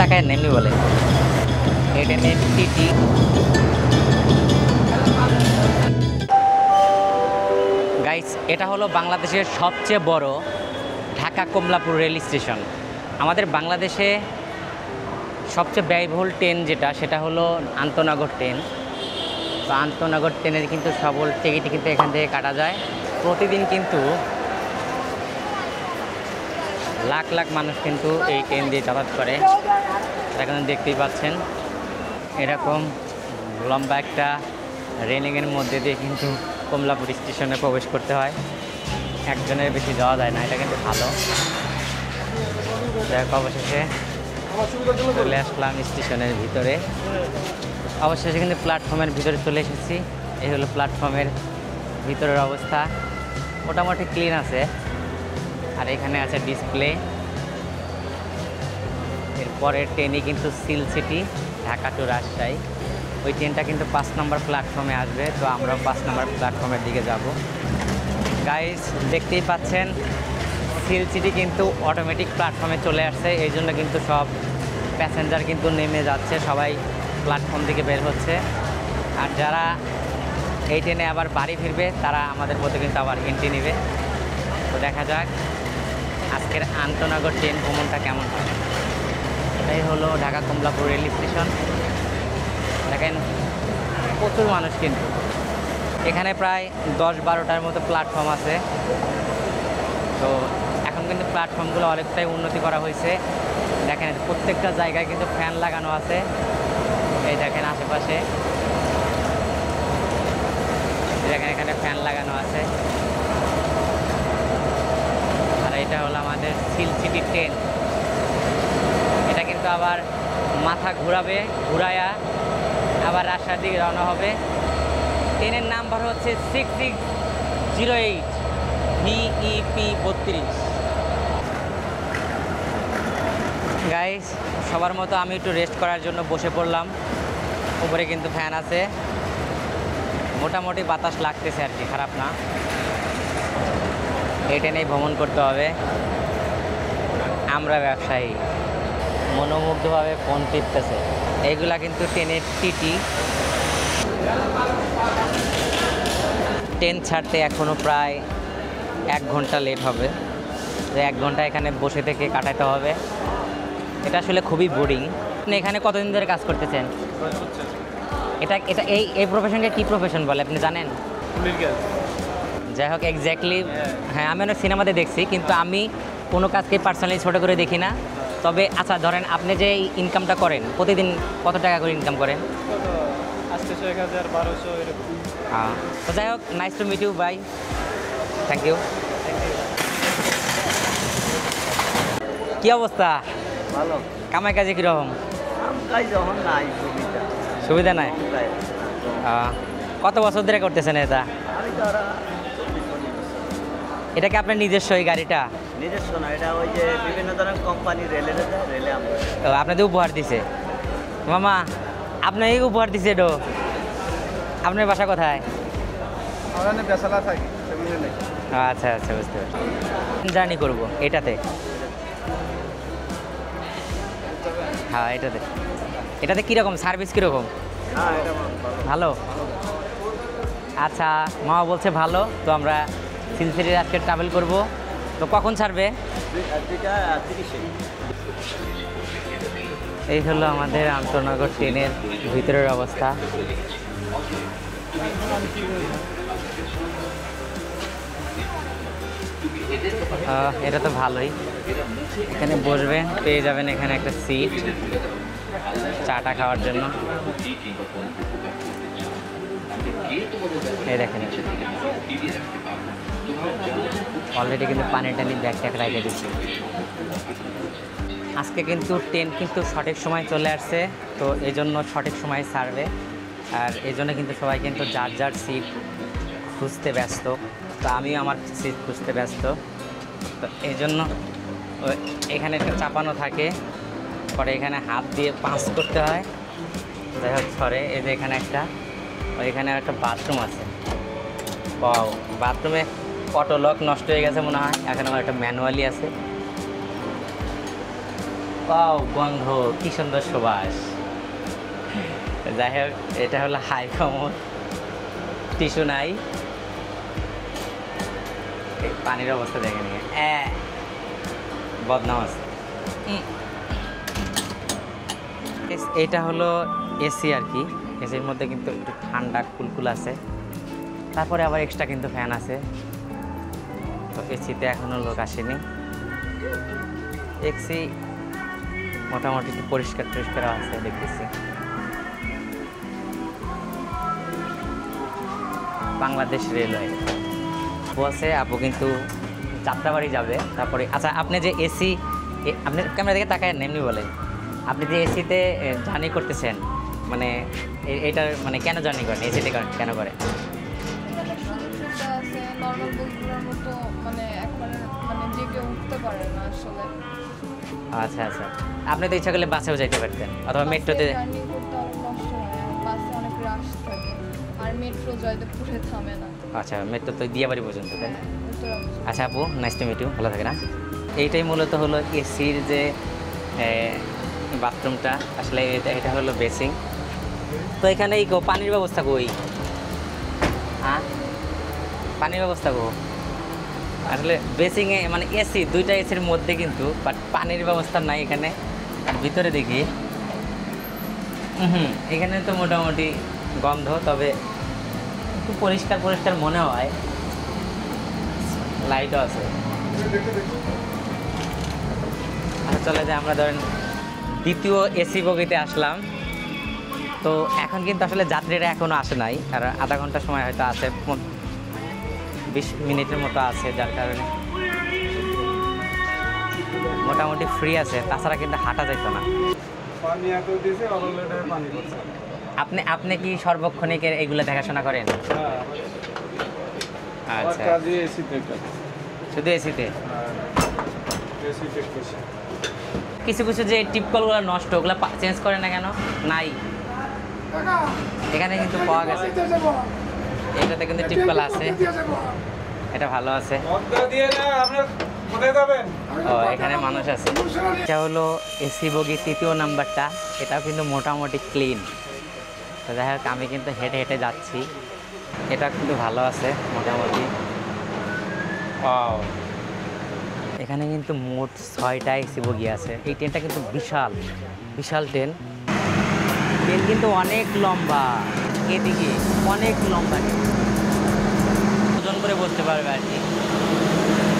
তাকায় নেমনি বলে এই ট্রেনে টিটি। গাইস, এটা হলো বাংলাদেশের সবচেয়ে বড় ঢাকা কমলাপুর রেল স্টেশন। আমাদের বাংলাদেশে সবচেয়ে ব্যয়বহুল ট্রেন যেটা, সেটা হলো আন্তনগর ট্রেন। তো আন্তনগর ট্রেনের কিন্তু সকল টিকিট কিন্তু এখান থেকে কাটা যায়। প্রতিদিন কিন্তু লাখ লাখ মানুষ কিন্তু এই ট্রেন দিয়ে যাতায়াত করে। এখন দেখতেই পাচ্ছেন এরকম লম্বা একটা রেলিংয়ের মধ্যে দিয়ে কিন্তু কমলাপুর স্টেশনে প্রবেশ করতে হয়। একজনের বেশি যাওয়া যায় না, এটা কিন্তু ভালো। যাই হোক, অবশেষে চলে আসলাম স্টেশনের ভিতরে। অবশেষে কিন্তু প্ল্যাটফর্মের ভিতরে চলে এসেছি। এই হলো প্ল্যাটফর্মের ভিতরের অবস্থা, মোটামুটি ক্লিন আছে। আর এখানে আছে ডিসপ্লে। এরপরের ট্রেনই কিন্তু silk city Dhaka to Rajshahi. ওই ট্রেনটা কিন্তু 5 নম্বর প্ল্যাটফর্মে আসবে, তো আমরা 5 নম্বর প্ল্যাটফর্মের দিকে যাব। গাইস, দেখতেই পাচ্ছেন সিল সিটি কিন্তু অটোমেটিক প্ল্যাটফর্মে চলে আসছে। এই জন্য কিন্তু সব প্যাসেঞ্জার কিন্তু নেমে যাচ্ছে, সবাই প্ল্যাটফর্ম দিকে বের হচ্ছে। আর যারা এই ট্রেনে আবার বাড়ি ফিরবে তারা আমাদের মতো কিন্তু আবার এন্ট্রি নেবে। তো দেখা যাক আজকের আন্তনগর ট্রেন ভ্রমণটা কেমন হয়। এটাই হলো ঢাকা কমলাপুর রেল স্টেশন। দেখেন প্রচুর মানুষ, কিন্তু এখানে প্রায় 10-12টার মতো প্ল্যাটফর্ম আছে। তো এখন কিন্তু প্ল্যাটফর্মগুলো অনেকটাই উন্নতি করা হয়েছে। দেখেন প্রত্যেকটা জায়গায় কিন্তু ফ্যান লাগানো আছে। এই দেখেন আশেপাশে, দেখেন এখানে ফ্যান লাগানো আছে। আর এটা হলো আমাদের সিল সিটি ট্রেন। এটা কিন্তু আবার মাথা ঘুরাবে, ঘুরায়া আবার রাজশাহীর দিকে রওনা হবে। ট্রেনের নাম্বার হচ্ছে 6608 VEP 32। গাইস, সবার মতো আমি একটু রেস্ট করার জন্য বসে পড়লাম। উপরে কিন্তু ফ্যান আছে, মোটামুটি বাতাস লাগতেছে আর কি, খারাপ না। এই ট্রেনেই ভ্রমণ করতে হবে। আমরা ব্যবসায়ী, মনোমুগ্ধভাবে ফোন টিপতেছে। এইগুলা কিন্তু ট্রেনের টিটি। ট্রেন ছাড়তে এখনও প্রায় 1 ঘন্টা লেট হবে। 1 ঘন্টা এখানে বসে থেকে কাটাতে হবে। এটা আসলে খুবই বোরিং। আপনি এখানে কতদিন ধরে কাজ করতেছেন? এটা এটা এই প্রফেশনকে কী প্রফেশন বলে আপনি জানেন? যাই হোক, এক্স্যাক্টলি হ্যাঁ, আমি অনেক সিনেমাতে দেখছি, কিন্তু আমি কোনো কাজকে পার্সোনালি ছোটো করে দেখি না। তবে আচ্ছা, ধরেন আপনি যে ইনকামটা করেন, প্রতিদিন কত টাকা করে ইনকাম করেন? হ্যাঁ, তো যাই হোক, nice to meet you, bye, thank you. কী অবস্থা? ভালো। কামাই কাজে কীরকম? সুবিধা নাই? কত বছর ধরে করতেছেন এটা? এটা কি আপনার নিজস্ব এই গাড়িটা? নিজস্ব না, এটা ওই যে বিভিন্ন ধরনের কোম্পানি রেলে আমরা। আপনাদের উপহার দিছে মামা? আপনার এই উপহার দিছে এটো? আপনার বাসা কোথায়? আচ্ছা আচ্ছা, বুঝতে পারছি। জার্নি করবো এটাতে? হ্যাঁ, এটাতে। এটাতে কীরকম সার্ভিস, কীরকম? ভালো। আচ্ছা, মামা বলছে ভালো, তো আমরা সিলসিটি আজকে ট্রাভেল করব। তো কখন ছাড়বে? এই হলো আমাদের আন্তনগর ট্রেনের ভিতরের অবস্থা। এটা তো ভালোই। এখানে বসবেন, পেয়ে যাবেন এখানে একটা সিট চাটা খাওয়ার জন্য। এই দেখেন অলরেডি কিন্তু পানি টানি ব্যাগ ট্যাগ রেখে দিচ্ছে। আজকে কিন্তু ট্রেন কিন্তু সঠিক সময় চলে আসছে, তো এই জন্য সঠিক সময় ছাড়বে। আর এই জন্য কিন্তু সবাই কিন্তু যার যার সিট খুঁজতে ব্যস্ত। তো আমিও আমার সিট খুঁজতে ব্যস্ত। তো এই জন্য এখানে একটা চাপানো থাকে, পরে এখানে হাত দিয়ে পাঁচ করতে হয়। যাই হোক, সরে এই যে এখানে একটা, ওইখানে একটা বাথরুম আছে। বাথরুমে অটো লক নষ্ট হয়ে গেছে মনে হয়, এখন আমার একটা ম্যানুয়ালি আছে। পাও গন্ধ কি সুন্দর সুবাস। যাই হোক, এটা হলো হাই কমোড, টিস্যু নাই। পানির অবস্থা দেখে নিয়ে বদনাম আছে। এটা হলো এসি আর কি, এসির মধ্যে কিন্তু একটু ঠান্ডা কুলকুল আছে, তারপরে আবার এক্সট্রা কিন্তু ফ্যান আছে। তো এসিতে এখনও লোক আসেনি। এসি মোটামুটি একটু পরিষ্কার টরিষ্কার আছে দেখতেছি। বাংলাদেশ রেলওয়ে বসে আপু কিন্তু যাত্রাবাড়ি যাবে। তারপরে আচ্ছা, আপনি যে এসি, আপনি ক্যামেরা দিকে তাকায় এমনি বলেন, আপনি যে এসিতে জার্নি করতেছেন, মানে এটার মানে কেন জার্নি করেন, এসিতে কেন করে? আচ্ছা আচ্ছা, আপনি তো ইচ্ছা করলে বাসেও যাইতে পারতেন অথবা মেট্রোতে। আচ্ছা, মেট্রো তো দিয়াবাড়ি পর্যন্ত, তাই না? আচ্ছা আপু, নাইস টু মিট ইউ, ভালো থাকে না। এইটাই মূলত হলো এসির যে বাথরুমটা, আসলে এটা হলো বেসিং। তো এখানে এই পানির ব্যবস্থা কই? হ্যাঁ, পানির ব্যবস্থা কো? আসলে বেসিংয়ে মানে এসি, দুইটা এসির মধ্যে কিন্তু, বাট পানির ব্যবস্থা নাই এখানে। আর ভিতরে দেখি এখানে তো মোটামুটি গন্ধ, তবে একটু পরিষ্কার পরিষ্কার মনে হয়। লাইটও আছে। আচ্ছা, চলে যায় আমরা ধরেন দ্বিতীয় এসি বগিতে আসলাম। তো এখন কিন্তু আসলে যাত্রীরা এখনও আসে নাই, আর আধা ঘন্টা সময় হয়তো আছে, 20 মিনিটের মতো আছে, যার কারণে মোটামুটি ফ্রি আছে। তাছাড়া কিন্তু হাঁটা যেত না। আপনি কি সর্বক্ষণিক এগুলো দেখাশোনা করেন? আচ্ছা, শুধু এসিতে? কিছু কিছু যে টিপকলগুলো নষ্ট, ওগুলো চেঞ্জ করে না কেন? নাই, এখানে কিন্তু পাওয়া গেছে। এটাতে কিন্তু টিপকল আছে, এটা ভালো আছে। ও, এখানে মানুষ আছে। এটা হলো এসি বগি তৃতীয় নাম্বারটা, এটাও কিন্তু মোটামুটি ক্লিন। তো যাই হোক, আমি কিন্তু হেঁটে হেঁটে যাচ্ছি। এটা কিন্তু ভালো আছে মোটামুটি। এখানে কিন্তু মোট 6টা এসি বগি আছে। এই ট্রেনটা কিন্তু বিশাল বিশাল ট্রেন। ট্রেন কিন্তু অনেক লম্বা, এদিকে অনেক লম্বা, ওজন করে বসতে পারবে আর কি।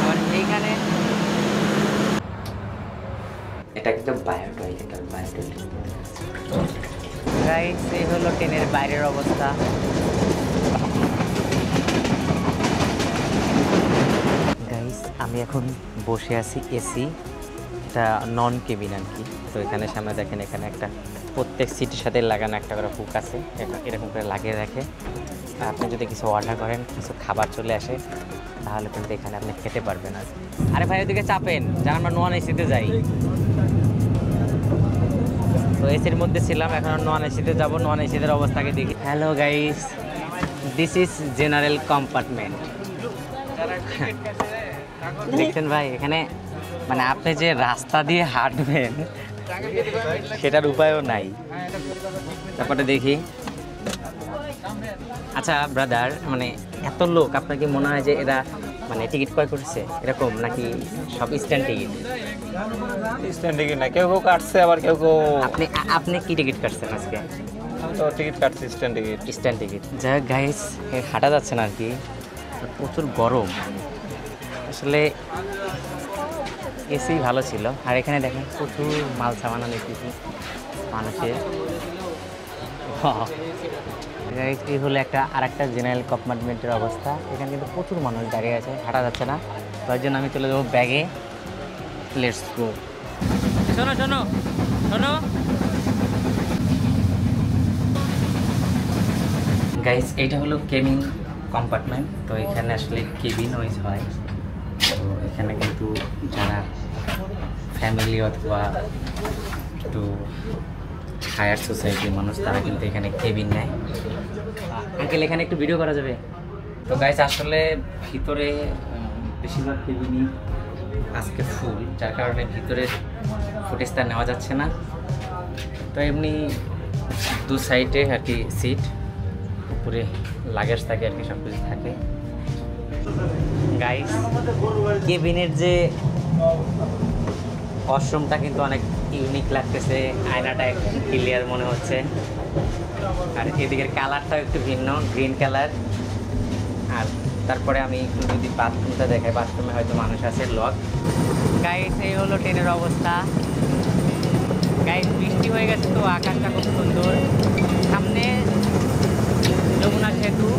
আবার এইখানে এটা কিন্তু বায়ো টয়লেট, আর বায়ো টয়লেট গাইস, এই হলো ট্রেনের বাইরের অবস্থা। গাইস, আমি এখন বসে আছি এসি, এটা নন কেবিন আর কি। তো এখানে সামনে দেখেন, এখানে একটা প্রত্যেক সিটের সাথে লাগানো একটা করে হুক আছে, এরকম করে লাগিয়ে রাখে। আপনি যদি কিছু অর্ডার করেন, কিছু খাবার চলে আসে, তাহলে কিন্তু এখানে আপনি খেতে পারবেন। আর আরে ভাই, ওদিকে চাপেন, যেন আমরা নন এসিতে যাই। তো এসির মধ্যে ছিলাম, এখন নন এসিতে যাবো। নন এসিদের অবস্থাকে দেখি। Hello guys, this is general compartment. দেখছেন ভাই, এখানে মানে আপনি যে রাস্তা দিয়ে হাঁটবেন সেটার উপায়ও নাই। তারপরে দেখি, আচ্ছা ব্রাদার, মানে এত লোক, আপনার কি মনে হয় যে এরা মানে টিকিট ক্রয় করছে এরকম, নাকি সব স্ট্যান্ড টিকিট? স্ট্যান্ড টিকিট না, কেউ কেউ কাটছে, আবার কেউ কেউ। আপনি কি টিকিট কাটছেন আজকে? তো টিকিট কাটছি স্ট্যান্ড টিকিট। Stand ticket. যাই হোক গাইস, হাঁটা যাচ্ছে না আর কি, প্রচুর গরম। আসলে এসি ভালো ছিল। আর এখানে দেখেন প্রচুর মাল সামানা দেখতেছি মানুষের। এই হলো আরেকটা জেনারেল কম্পার্টমেন্টের অবস্থা। এখানে কিন্তু প্রচুর মানুষ দাঁড়িয়ে আছে, হাঁটা যাচ্ছে না। তার জন্য আমি চলে যাবো ব্যাগে। Let's go. শোনো শোনো শোনো গাইস, এইটা হলো কেবিন কম্পার্টমেন্ট। তো এখানে আসলে কেবিন ওয়াইজ হয়। তো এখানে কিন্তু যারা ফ্যামিলি অথবা একটু হায়ার সোসাইটির মানুষ, তারা কিন্তু এখানে কেবিন নেয়। আঙ্কেল, এখানে একটু ভিডিও করা যাবে? তো গাইস, আসলে ভিতরে বেশিরভাগ কেবিনই আজকে ফুল, যার কারণে ভিতরে ফুটেজটা নেওয়া যাচ্ছে না। তো এমনি দু সাইডে আর কি সিট, উপরে লাগেজ থাকে আর কি, সব কিছু থাকে। গাইস কেবিনের যে ওয়াশরুমটা কিন্তু অনেক ইউনিক লাগতেছে, আয়নাটা একটু ক্লিয়ার মনে হচ্ছে, আর এদিকের কালারটাও একটু ভিন্ন, গ্রিন কালার। আর তারপরে আমি একটু যদি বাথরুমটা দেখাই, বাথরুমে হয়তো মানুষ আছে, লক। গাইস এই হলো ট্রেনের অবস্থা। গাইস বৃষ্টি হয়ে গেছে তো আকাশটা খুব সুন্দর, সামনে যমুনা সেতু।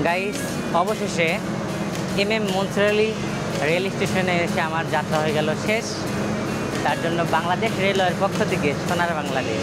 গাইস অবশেষে মনসুরালী রেল স্টেশনে এসে আমার যাত্রা হয়ে গেল শেষ। তার জন্য বাংলাদেশ রেলওয়ের পক্ষ থেকে সোনার বাংলাদেশ।